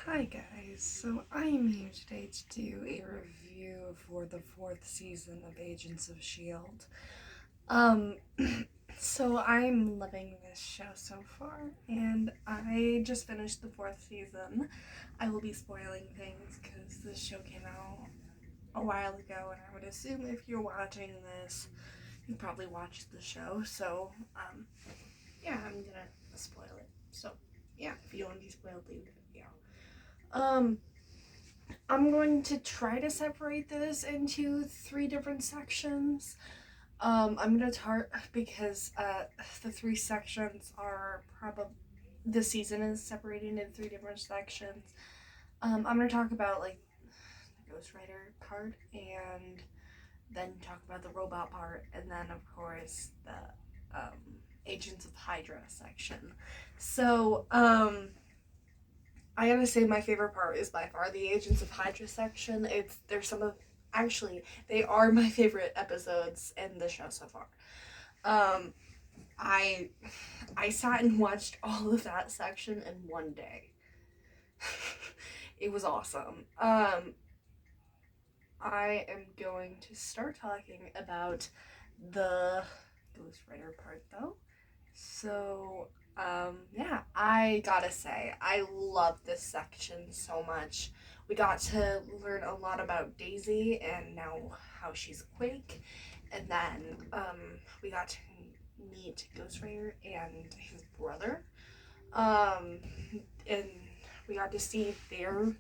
Hi guys, so I am here today to do a review for the fourth season of Agents of S.H.E.I.L.D. Um, so I'm loving this show so far, and I just finished the fourth season. I will be spoiling things because this show came out a while ago, and I would assume if you're watching this, you probably watched the show, so, yeah, I'm gonna spoil it. So, yeah, if you don't want to be spoiled, leave the video. I'm going to try to separate this into three different sections. I'm gonna start because the three sections are probably the season is separated into three different sections. I'm gonna talk about like the Ghost Rider part, and then talk about the robot part, and then of course the Agents of Hydra section. So I gotta say my favorite part is by far the Agents of Hydra section. There's some of actually they are my favorite episodes in the show so far. Um, I I sat and watched all of that section in one day. It was awesome. I am going to start talking about the Ghost Rider part though. So, yeah, I gotta say, I love this section so much. We got to learn a lot about Daisy and now how she's Quake. And then, we got to meet Ghost Rider and his brother. Um, and we got to see their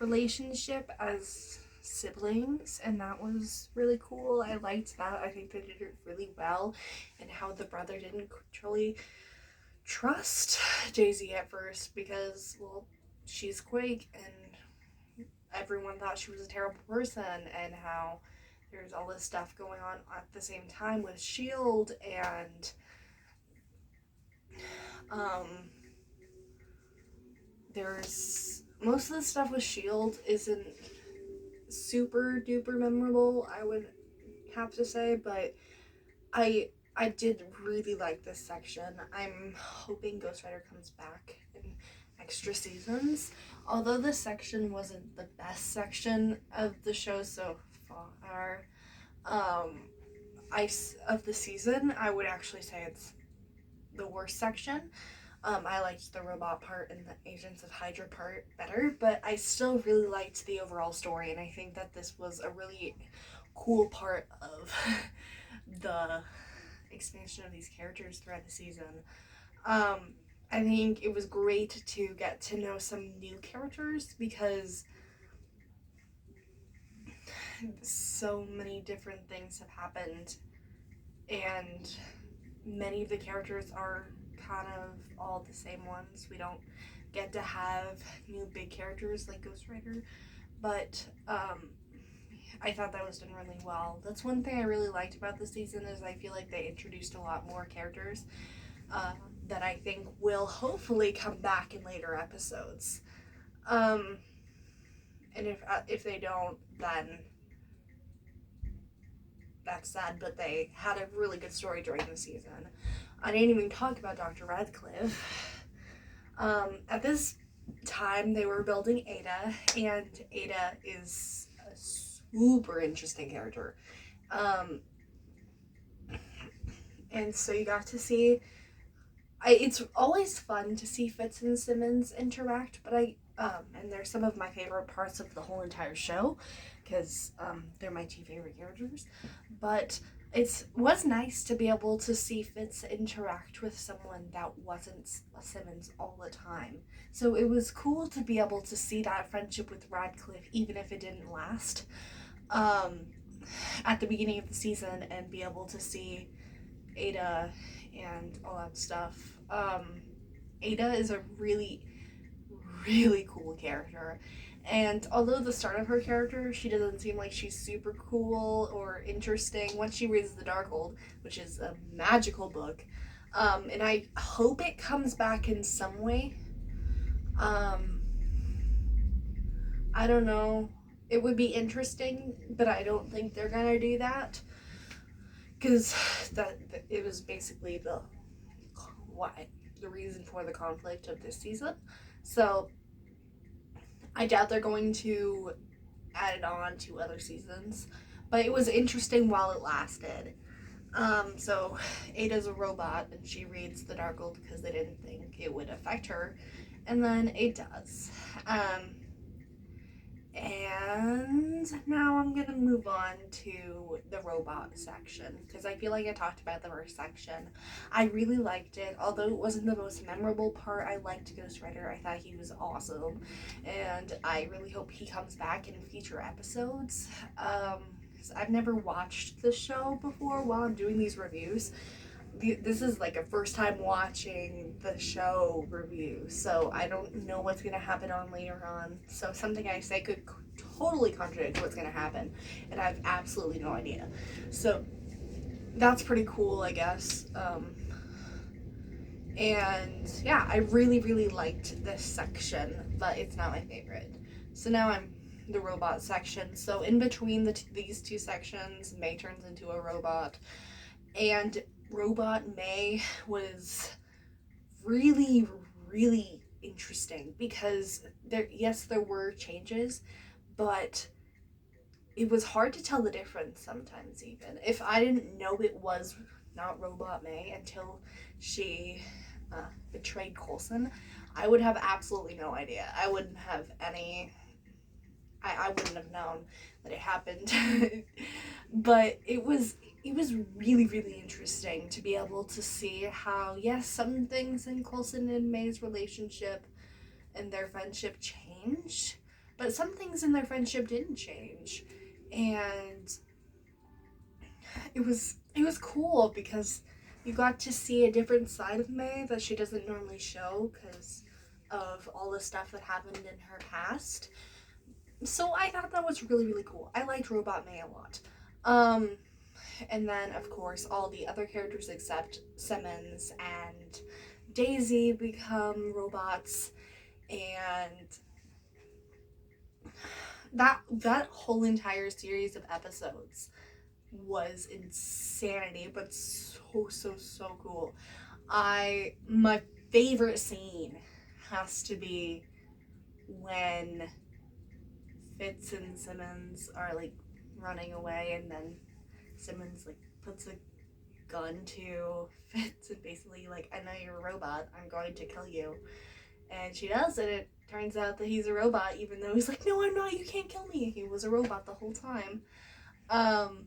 relationship as siblings, and that was really cool. I liked that. I think they did it really well, and how the brother didn't truly trust Daisy at first because, well, she's Quake and everyone thought she was a terrible person, and how there's all this stuff going on at the same time with S.H.I.E.L.D. and um, there's most of the stuff with S.H.I.E.L.D. isn't super duper memorable, I would have to say, but I did really like this section. I'm hoping Ghost Rider comes back in extra seasons. Although this section wasn't the best section of the show so far, um, of the season, I would actually say it's the worst section. I liked the robot part and the Agents of Hydra part better, but I still really liked the overall story, and I think that this was a really cool part of the expansion of these characters throughout the season. Um, I think it was great to get to know some new characters because so many different things have happened, and many of the characters are kind of all the same ones. We don't get to have new big characters like Ghost Rider, but I thought that was done really well. That's one thing I really liked about this season is I feel like they introduced a lot more characters uh, that I think will hopefully come back in later episodes. Um, and if they don't, then that's sad. But they had a really good story during the season. I didn't even talk about Dr. Radcliffe. At this time, they were building Ada, and Ada is a super interesting character. Um, and so you got to see. It's always fun to see Fitz and Simmons interact, but and they're some of my favorite parts of the whole entire show because they're my two favorite characters. But it was nice to be able to see Fitz interact with someone that wasn't Simmons all the time. So it was cool to be able to see that friendship with Radcliffe, even if it didn't last, um, at the beginning of the season, and be able to see Ada and all that stuff. Ada is a really, really cool character. And although the start of her character, she doesn't seem like she's super cool or interesting once she reads The Darkhold, which is a magical book. And I hope it comes back in some way. Um, I don't know. It would be interesting, but I don't think they're gonna do that because that it was basically why the reason for the conflict of this season. So I doubt they're going to add it on to other seasons, but it was interesting while it lasted. So Ada's a robot and she reads the Darkhold because they didn't think it would affect her, and then it does. Um, and now I'm gonna move on to the robot section because I feel like I talked about the first section. I really liked it, although it wasn't the most memorable part. I liked Ghost Rider. I thought he was awesome, and I really hope he comes back in future episodes. I've never watched the show before while I'm doing these reviews. This is like a first time watching the show review, so I don't know what's gonna happen on later on. So something I say could totally contradict what's gonna happen, and I have absolutely no idea. So that's pretty cool, I guess. And yeah, I really, really liked this section, but it's not my favorite. So now I'm the robot section. So in between these two sections, May turns into a robot, and Robot May was really, really interesting because there were changes, but it was hard to tell the difference sometimes. Even if I didn't know it was not Robot May until she betrayed Coulson, I would have absolutely no idea. I wouldn't have any. I wouldn't have known that it happened. But it was really, really interesting to be able to see how, yes, some things in Coulson and May's relationship and their friendship changed, but some things in their friendship didn't change. And it was cool because you got to see a different side of May that she doesn't normally show because of all the stuff that happened in her past. So I thought that was really, really cool. I liked Robot May a lot. Um, and then, of course, all the other characters except Simmons and Daisy become robots, and that whole entire series of episodes was insanity, but so, so, so cool. My favorite scene has to be when Fitz and Simmons are like running away, and then Simmons like puts a gun to Fitz and basically like, I know you're a robot, I'm going to kill you. And she does, and it turns out that he's a robot, even though he's like, no, I'm not, you can't kill me. He was a robot the whole time. Um,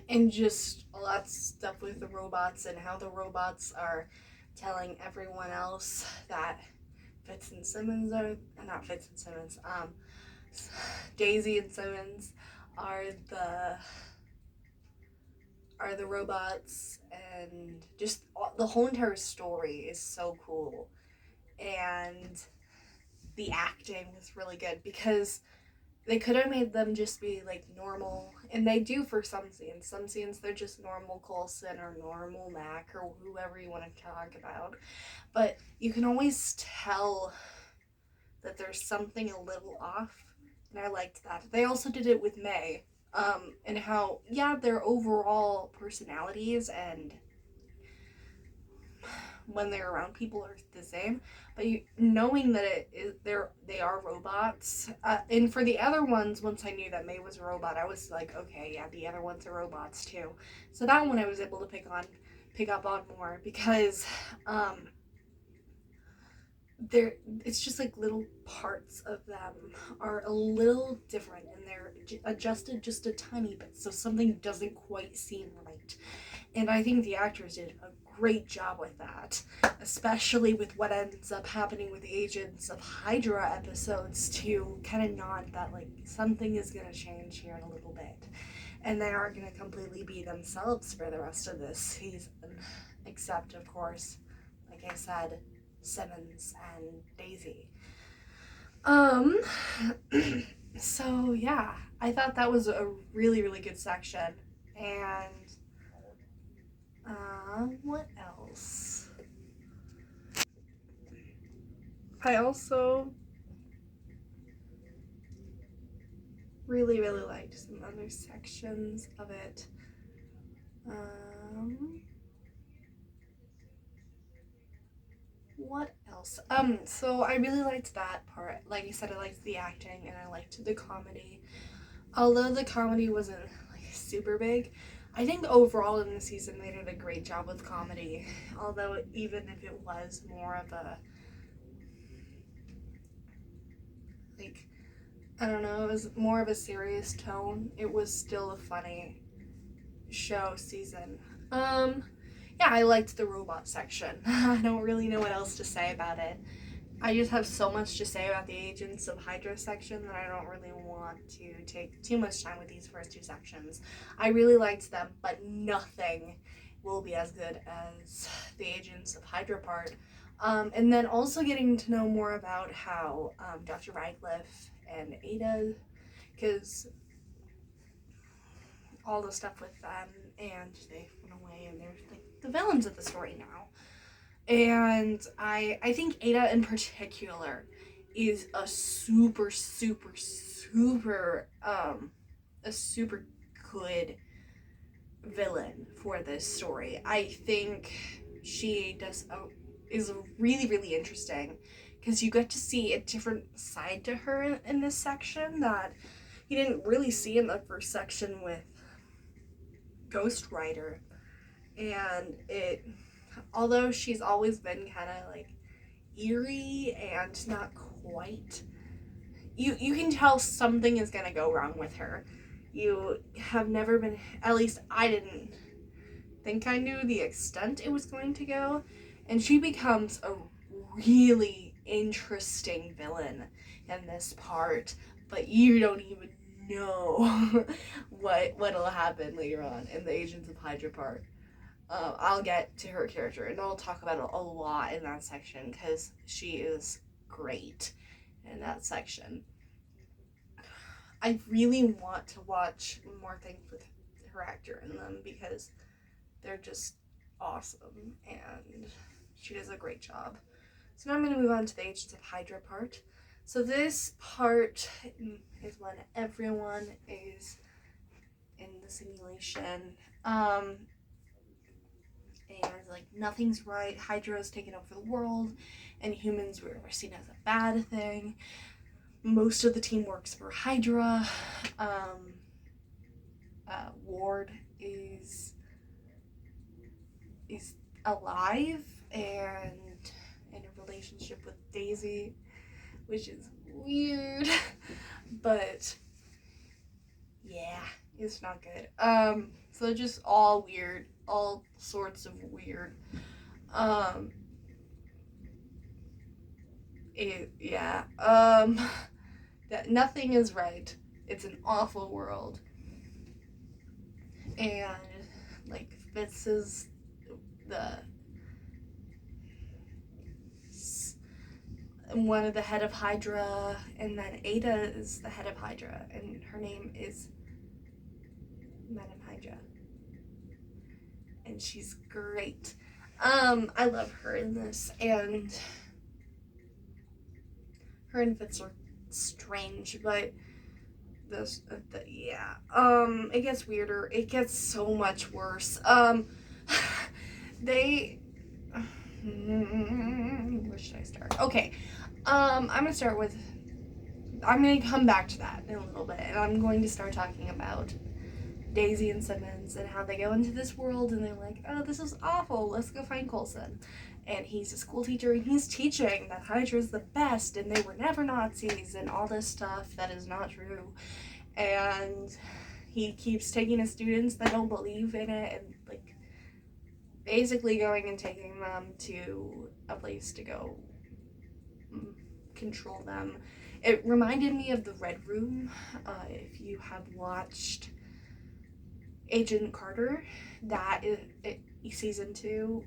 and just all that stuff with the robots and how the robots are telling everyone else that Fitz and Simmons are not Fitz and Simmons. Daisy and Simmons are the robots, and just the whole entire story is so cool. And the acting was really good because they could have made them just be like normal, and they do for some scenes. Some scenes they're just normal Coulson or normal Mac or whoever you want to talk about, but you can always tell that there's something a little off, and I liked that. They also did it with May, and how, yeah, their overall personalities and when they're around people are the same, but knowing that they are robots. And for the other ones, once I knew that May was a robot, I was like, okay, yeah, the other ones are robots too. So that one I was able to pick up on more because they're it's just like little parts of them are a little different, and they're adjusted just a tiny bit, so something doesn't quite seem right. And I think the actors did a great job with that, especially with what ends up happening with the Agents of Hydra episodes to kind of nod that like something is going to change here in a little bit. And they aren't going to completely be themselves for the rest of this season, except, of course, like I said, Simmons and Daisy. Um, so yeah, I thought that was a really, really good section. And what else? I also really, really liked some other sections of it. Um, What else? So I really liked that part. Like I said, I liked the acting and I liked the comedy. Although the comedy wasn't like super big, I think overall in the season they did a great job with comedy. Although even if it was more of a like I don't know, it was more of a serious tone, it was still a funny show season. Yeah, I liked the robot section. I don't really know what else to say about it. I just have so much to say about the Agents of Hydra section that I don't really want to take too much time with these first two sections. I really liked them, but nothing will be as good as the Agents of Hydra part. And then also getting to know more about how Dr. Radcliffe and Ada, because all the stuff with them, and they went away, and they're like the villains of the story now. And I think Ada in particular is a super a super good villain for this story. I think she is really interesting because you get to see a different side to her in this section that you didn't really see in the first section with Ghost Rider. And although she's always been kind of like eerie and not quite, you can tell something is gonna go wrong with her. You have never been, at least I didn't think I knew the extent it was going to go, and she becomes a really interesting villain in this part, but you don't even know what'll happen later on in the Agents of Hydra part. I'll get to her character and I'll talk about it a lot in that section because she is great in that section. I really want to watch more things with her actor in them because they're just awesome and she does a great job. So now I'm going to move on to the Agents of Hydra part. So this part is when everyone is in the simulation. And like nothing's right. Hydra is taking over the world, and humans were seen as a bad thing. Most of the team works for Hydra. Ward is alive and in a relationship with Daisy, which is weird, but yeah, it's not good. So just all weird, all sorts of weird. That nothing is right. It's an awful world. And like Fitz is one of the head of Hydra, and then Ada is the head of Hydra, and her name is Madam Hydra. And she's great. I love her in this, and her and Fitz are strange, but it gets weirder. It gets so much worse. They where should I start? Okay. I'm gonna start with I'm gonna come back to that in a little bit, and I'm going to start talking about Daisy and Simmons and how they go into this world and they're like, oh, this is awful, let's go find Coulson. And he's a school teacher and he's teaching that Hydra's the best and they were never Nazis and all this stuff that is not true. And he keeps taking his students that don't believe in it and like basically going and taking them to a place to go control them. It reminded me of the Red Room. If you have watched Agent Carter, that is season 2.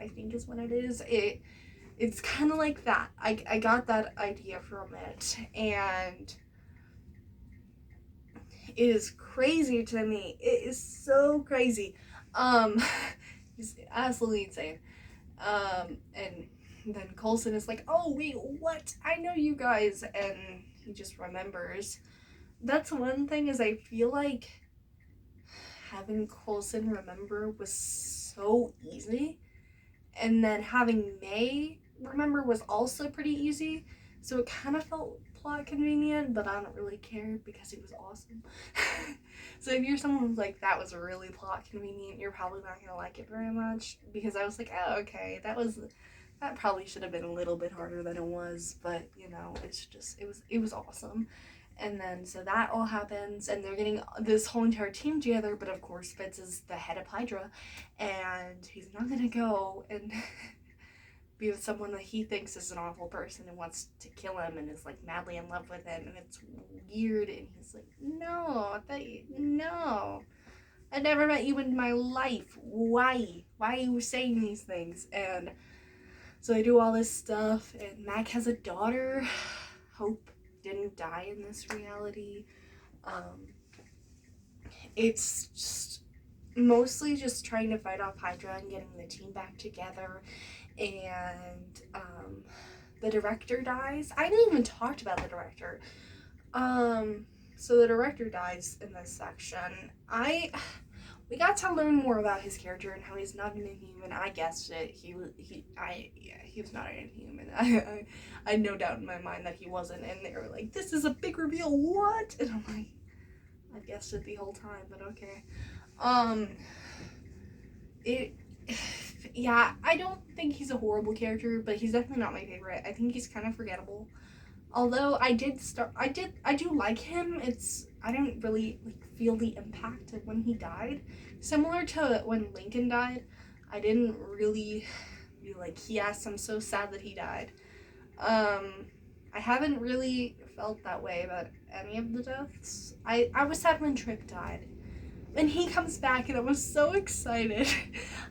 I think is when it is. It's kind of like that. I got that idea from it, and it is crazy to me. It is so crazy. It's absolutely insane. And then Coulson is like, oh wait, what? I know you guys, and he just remembers. That's one thing is I feel like having Coulson remember was so easy, and then having May remember was also pretty easy, so it kind of felt plot convenient, but I don't really care because it was awesome. So if you're someone who's like, that was really plot convenient, you're probably not gonna like it very much, because I was like, oh, okay, that probably should have been a little bit harder than it was, but you know, it's just, it was awesome. And then so that all happens, and they're getting this whole entire team together, but of course Fitz is the head of Hydra, and he's not gonna go and be with someone that he thinks is an awful person and wants to kill him and is like madly in love with him, and it's weird, and he's like, no, I never met you in my life. Why are you saying these things? And so they do all this stuff, and Mac has a daughter. Hope didn't die in this reality. It's just mostly just trying to fight off Hydra and getting the team back together. And the director dies. I didn't even talk about the director. So the director dies in this section. We got to learn more about his character and how he's not an Inhuman. I guessed it. He was not an Inhuman. I had no doubt in my mind that he wasn't. And they were like, "This is a big reveal." What? And I'm like, I guessed it the whole time, but okay. Yeah, I don't think he's a horrible character, but he's definitely not my favorite. I think he's kind of forgettable. Although I do like him. I didn't really feel the impact of when he died. Similar to when Lincoln died, I didn't really be like, yes, I'm so sad that he died. I haven't really felt that way about any of the deaths. I was sad when Trip died. And he comes back, and I was so excited.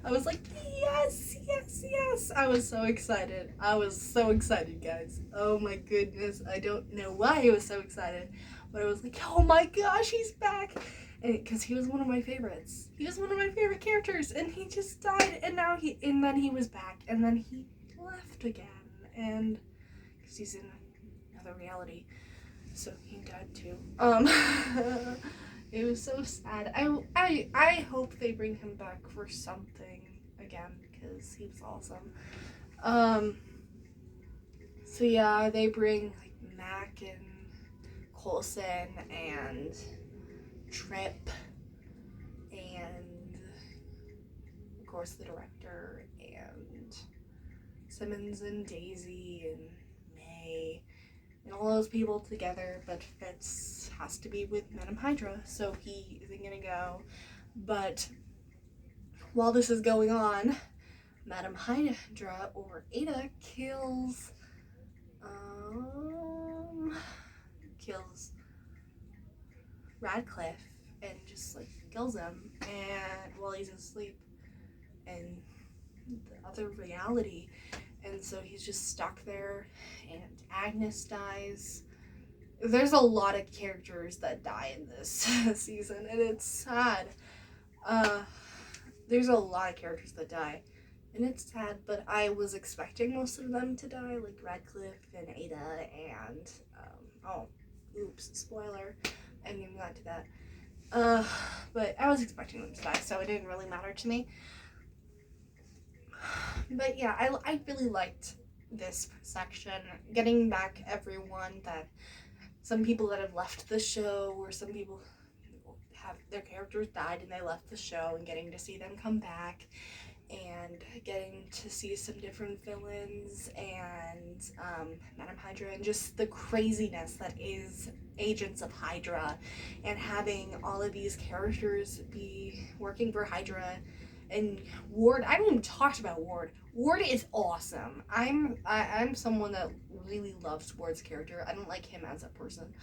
I was like, yes. I was so excited. Guys. Oh my goodness. I don't know why I was so excited. But I was like, oh my gosh, he's back. Because he was one of my favorites. He was one of my favorite characters. And he just died. And then he was back. And then he left again. And because he's in another reality. So he died too. It was so sad. I hope they bring him back for something again, because he was awesome. So yeah, they bring like Mac and Coulson and Trip and of course the director and Simmons and Daisy and May and all those people together, but Fitz has to be with Madame Hydra, so he isn't gonna go. But while this is going on, Madame Hydra, or Ada, kills Radcliffe and just like kills him, and while he's asleep in the other reality. And so he's just stuck there, and Agnes dies. There's a lot of characters that die in this season, and it's sad. There's a lot of characters that die, and it's sad, but I was expecting most of them to die, like Radcliffe and Ada and, spoiler, I didn't even got to that. But I was expecting them to die, so it didn't really matter to me. But yeah, I really liked this section, getting back everyone that, some people that have left the show, or some people have their characters died and they left the show, and getting to see them come back, and getting to see some different villains, and Madame Hydra, and just the craziness that is Agents of Hydra, and having all of these characters be working for Hydra. And Ward, I haven't even talked about Ward. Ward is awesome. I'm someone that really loves Ward's character. I don't like him as a person.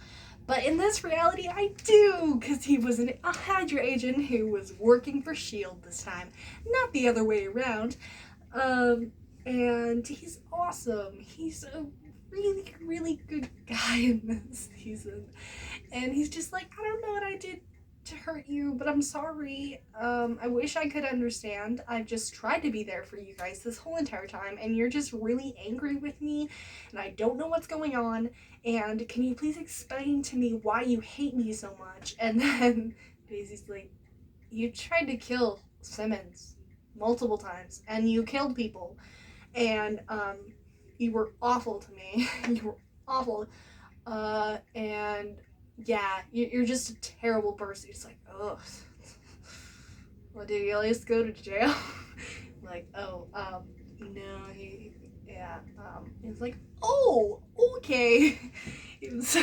But in this reality, I do, because he was a Hydra agent who was working for S.H.E.I.L.D. this time, not the other way around. And he's awesome. He's a really, really good guy in this season. And he's just like, I don't know what I did to hurt you, but I'm sorry. I wish I could understand. I've just tried to be there for you guys this whole entire time, and you're just really angry with me, and I don't know what's going on, and can you please explain to me why you hate me so much? And then Daisy's like, you tried to kill Simmons multiple times, and you killed people, and You were awful to me. You were awful. And yeah, you're just a terrible person. It's like, oh, well, did he at least go to jail? Like, oh, no, yeah, it's like, oh, okay. It was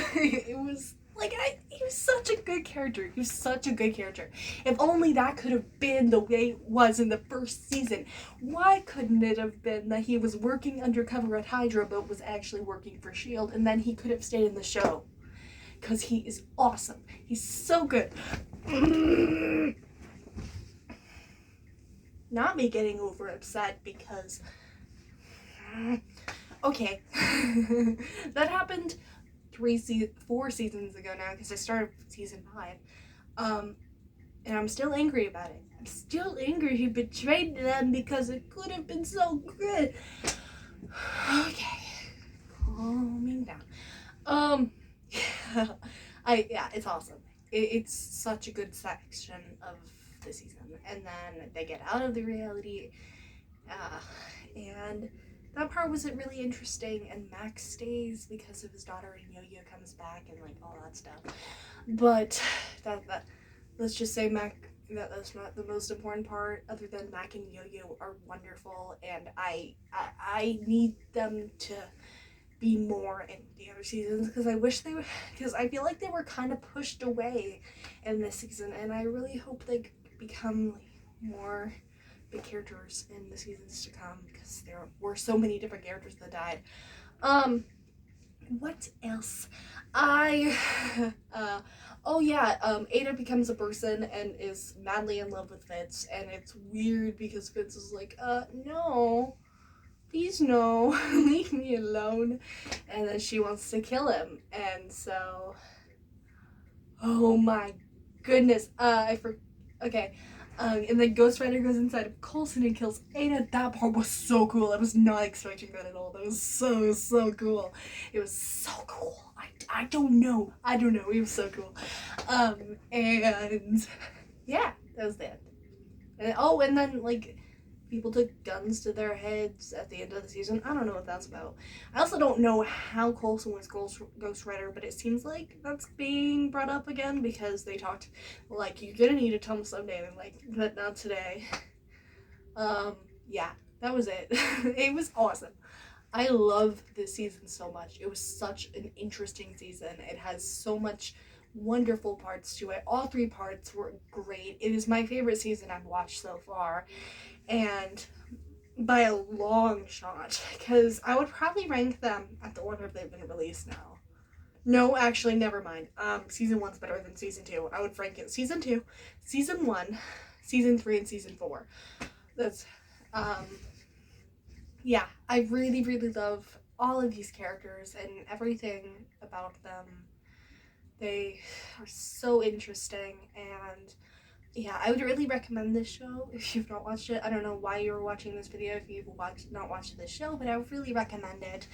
like, he was such a good character. He was such a good character. If only that could have been the way it was in the first season. Why couldn't it have been that he was working undercover at Hydra but was actually working for S.H.I.E.L.D. and then he could have stayed in the show? Because he is awesome. He's so good. Not me getting over upset because okay. That happened 4 seasons ago now because I started season 5. And I'm still angry about it. I'm still angry he betrayed them because it could have been so good. Okay. Calming down. Yeah, it's awesome. It's such a good section of the season. And then they get out of the reality. And that part wasn't really interesting. And Max stays because of his daughter, and Yo-Yo comes back and like all that stuff. But that let's just say that's not the most important part. Other than Mac and Yo-Yo are wonderful, and I need them to be more in the other seasons because I wish they were, because I feel like they were kind of pushed away in this season, and I really hope they become more big characters in the seasons to come because there were so many different characters that died. What else? Ada becomes a person and is madly in love with Fitz, and it's weird because Fitz is like, no, please no, leave me alone. And then she wants to kill him, and so, oh my goodness, okay. And then Ghost Rider goes inside of Coulson and kills Ada. That part was so cool. I was not expecting that at all. That was so cool. It was so cool. I don't know. It was so cool. And yeah, that was that. And then like people took guns to their heads at the end of the season. I don't know what that's about. I also don't know how Coulson was Ghost Rider, but it seems like that's being brought up again because they talked like you're gonna need to tell them someday, and like, but not today. Yeah, that was it. It was awesome. I love this season so much. It was such an interesting season. It has so much wonderful parts to it. All 3 parts were great. It is my favorite season I've watched so far. And by a long shot, because I would probably rank them at the order they've been released now. No, actually, never mind. Season 1's better than season 2. I would rank it season 2, season 1, season 3, and season 4. That's, yeah, I really, really love all of these characters and everything about them. They are so interesting, and yeah, I would really recommend this show if you've not watched it. I don't know why you're watching this video if you've not watched this show, but I would really recommend it.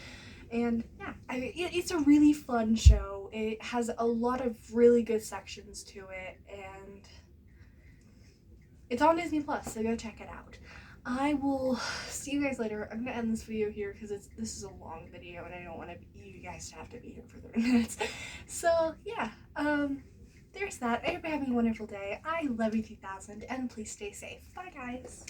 And yeah, it's a really fun show. It has a lot of really good sections to it, and it's on Disney Plus, so go check it out. I will see you guys later. I'm gonna end this video here because this is a long video and I don't want you guys to have to be here for 30 minutes. So yeah, there's that. I hope you're having a wonderful day. I love you 2000, and please stay safe. Bye guys.